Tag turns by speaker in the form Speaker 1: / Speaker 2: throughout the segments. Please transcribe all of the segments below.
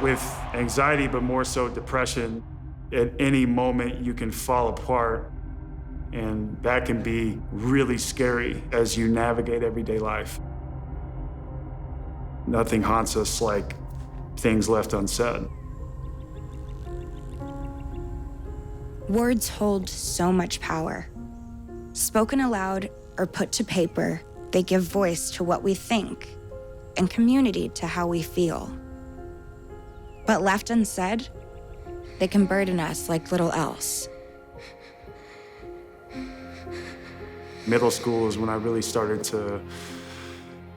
Speaker 1: With anxiety, but more so depression, at any moment you can fall apart, and that can be really scary as you navigate everyday life. Nothing haunts us like things left unsaid.
Speaker 2: Words hold so much power. Spoken aloud or put to paper, they give voice to what we think and community to how we feel. But left unsaid, they can burden us like little else.
Speaker 1: Middle school is when I really started to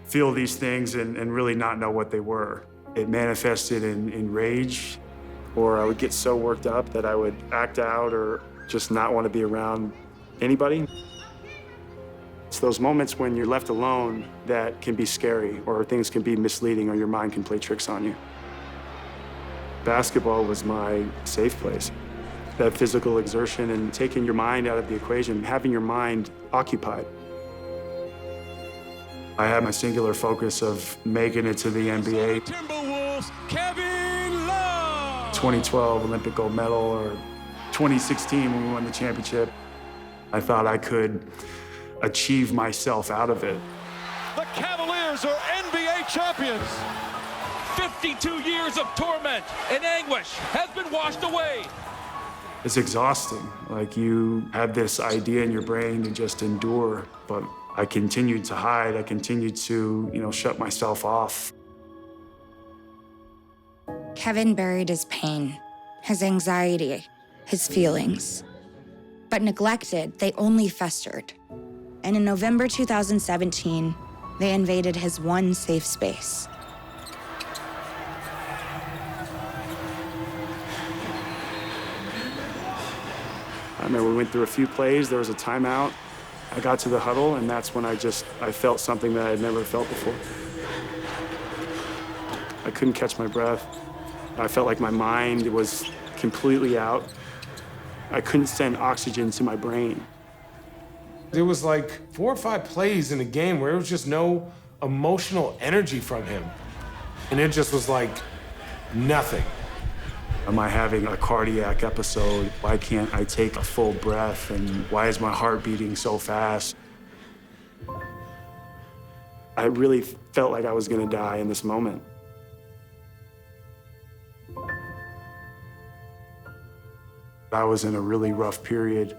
Speaker 1: feel these things and really not know what they were. It manifested in rage, or I would get so worked up that I would act out or just not want to be around anybody. It's those moments when you're left alone that can be scary, or things can be misleading, or your mind can play tricks on you. Basketball was my safe place. That physical exertion and taking your mind out of the equation, having your mind occupied. I had my singular focus of making it to the NBA.
Speaker 3: Timberwolves, Kevin Love!
Speaker 1: 2012 Olympic gold medal, or 2016 when we won the championship. I thought I could achieve myself out of it.
Speaker 3: The Cavaliers are NBA champions. 52 years of torment and anguish has been washed away.
Speaker 1: It's exhausting. Like, you have this idea in your brain to just endure, but I continued to hide. I continued to, shut myself off.
Speaker 2: Kevin buried his pain, his anxiety, his feelings. But neglected, they only festered. And in November 2017, they invaded his one safe space.
Speaker 1: I remember we went through a few plays, there was a timeout. I got to the huddle, and that's when I felt something that I had never felt before. I couldn't catch my breath. I felt like my mind was completely out. I couldn't send oxygen to my brain.
Speaker 4: There was like 4 or 5 plays in the game where there was just no emotional energy from him. And it just was like nothing.
Speaker 1: Am I having a cardiac episode? Why can't I take a full breath? And why is my heart beating so fast? I really felt like I was gonna die in this moment. I was in a really rough period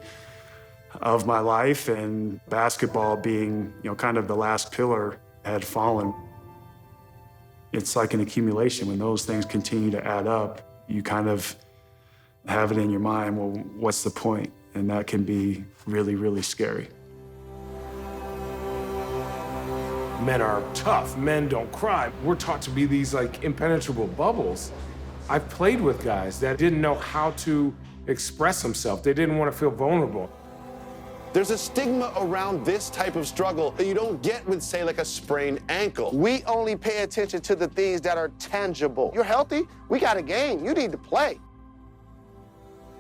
Speaker 1: of my life, and basketball being, kind of the last pillar had fallen. It's like an accumulation. When those things continue to add up, you kind of have it in your mind, well, what's the point? And that can be really, really scary.
Speaker 4: Men are tough. Men don't cry. We're taught to be these like impenetrable bubbles. I've played with guys that didn't know how to express themselves. They didn't want to feel vulnerable.
Speaker 5: There's a stigma around this type of struggle that you don't get with, say, like a sprained ankle. We only pay attention to the things that are tangible. You're healthy, we got a game, you need to play.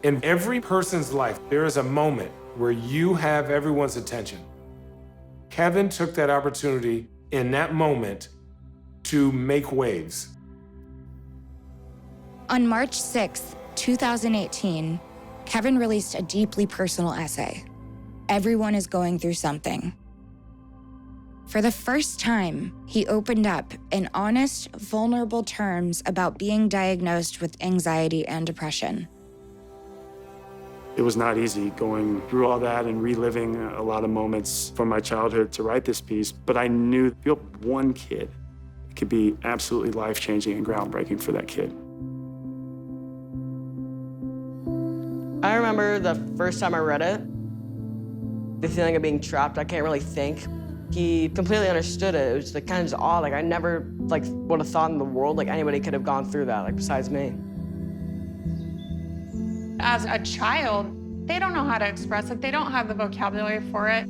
Speaker 4: In every person's life, there is a moment where you have everyone's attention. Kevin took that opportunity in that moment to make waves.
Speaker 2: On March 6th, 2018, Kevin released a deeply personal essay. Everyone is going through something. For the first time, he opened up in honest, vulnerable terms about being diagnosed with anxiety and depression.
Speaker 1: It was not easy going through all that and reliving a lot of moments from my childhood to write this piece, but I knew if you help one kid, it could be absolutely life-changing and groundbreaking for that kid.
Speaker 6: I remember the first time I read it, the feeling of being trapped. I can't really think. He completely understood it. It was like kind of just odd. Like I never would have thought in the world like anybody could have gone through that, besides me.
Speaker 7: As a child, they don't know how to express it. They don't have the vocabulary for it.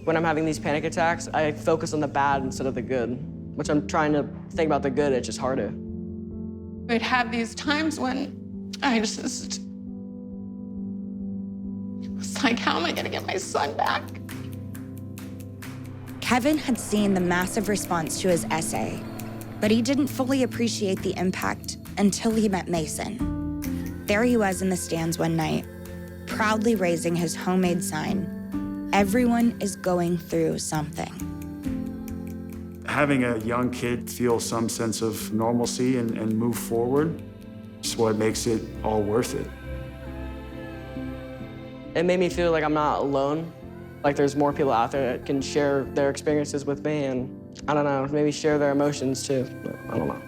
Speaker 6: When I'm having these panic attacks, I focus on the bad instead of the good, which I'm trying to think about the good. It's just harder.
Speaker 7: We'd have these times when I just, it's like, how am I gonna get my son back?
Speaker 2: Kevin had seen the massive response to his essay, but he didn't fully appreciate the impact until he met Mason. There he was in the stands one night, proudly raising his homemade sign, "Everyone is going through something."
Speaker 1: Having a young kid feel some sense of normalcy and move forward is what makes it all worth it.
Speaker 6: It made me feel like I'm not alone. Like there's more people out there that can share their experiences with me and, I don't know, maybe share their emotions too. I don't know.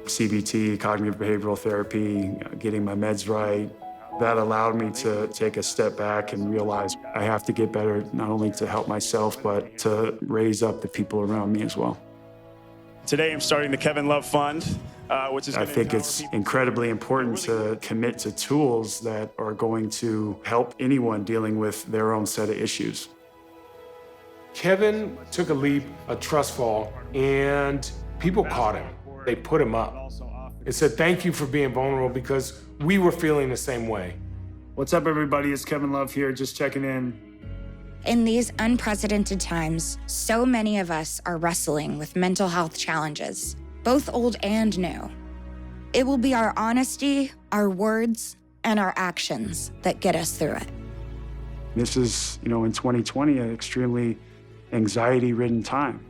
Speaker 1: CBT, cognitive behavioral therapy, getting my meds right, that allowed me to take a step back and realize I have to get better, not only to help myself, but to raise up the people around me as well.
Speaker 8: Today I'm starting the Kevin Love Fund, which is
Speaker 1: I think it's incredibly important to commit to tools that are going to help anyone dealing with their own set of issues.
Speaker 4: Kevin took a leap, a trust fall, and people caught him. They put him up. It said, "Thank you for being vulnerable," because we were feeling the same way.
Speaker 1: What's up, everybody? It's Kevin Love here, just checking in.
Speaker 2: In these unprecedented times, so many of us are wrestling with mental health challenges, both old and new. It will be our honesty, our words, and our actions that get us through it.
Speaker 1: This is, in 2020, an extremely anxiety-ridden time.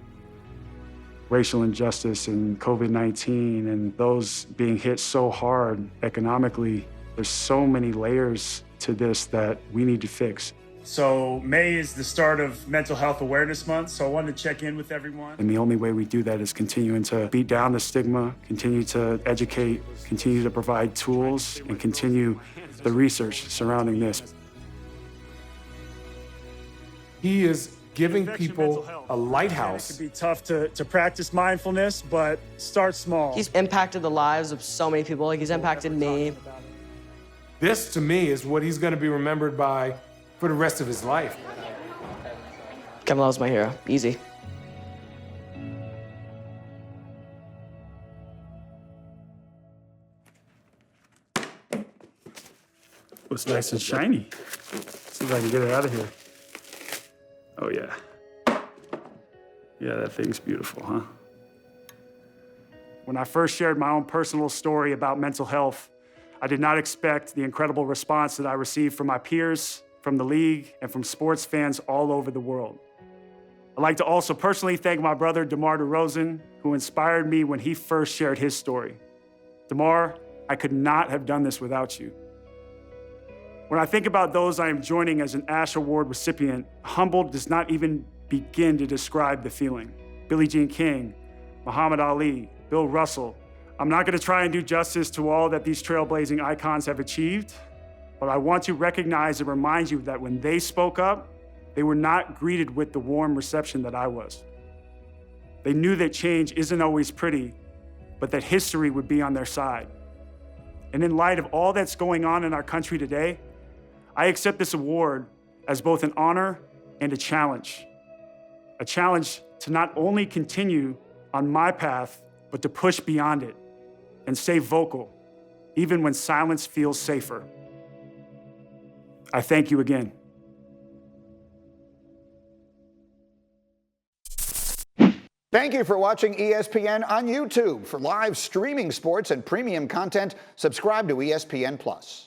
Speaker 1: Racial injustice and COVID-19 and those being hit so hard economically, there's so many layers to this that we need to fix.
Speaker 9: So May is the start of Mental Health Awareness Month, so I wanted to check in with everyone.
Speaker 1: And the only way we do that is continuing to beat down the stigma, continue to educate, continue to provide tools, and continue the research surrounding this.
Speaker 4: He is giving people a lighthouse.
Speaker 9: It can be tough to practice mindfulness, but start small.
Speaker 6: He's impacted the lives of so many people. Like he's impacted me.
Speaker 4: This, to me, is what he's going to be remembered by for the rest of his life.
Speaker 6: Kevin Love's my hero. Easy.
Speaker 1: Looks nice and shiny. See if I can get it out of here. Oh, yeah. Yeah, that thing's beautiful, huh? When I first shared my own personal story about mental health, I did not expect the incredible response that I received from my peers, from the league, and from sports fans all over the world. I'd like to also personally thank my brother, DeMar DeRozan, who inspired me when he first shared his story. DeMar, I could not have done this without you. When I think about those I am joining as an Ashe Award recipient, humbled does not even begin to describe the feeling. Billie Jean King, Muhammad Ali, Bill Russell. I'm not going to try and do justice to all that these trailblazing icons have achieved, but I want to recognize and remind you that when they spoke up, they were not greeted with the warm reception that I was. They knew that change isn't always pretty, but that history would be on their side. And in light of all that's going on in our country today, I accept this award as both an honor and a challenge. A challenge to not only continue on my path, but to push beyond it and stay vocal, even when silence feels safer. I thank you again.
Speaker 10: Thank you for watching ESPN on YouTube. For live streaming sports and premium content, subscribe to ESPN+.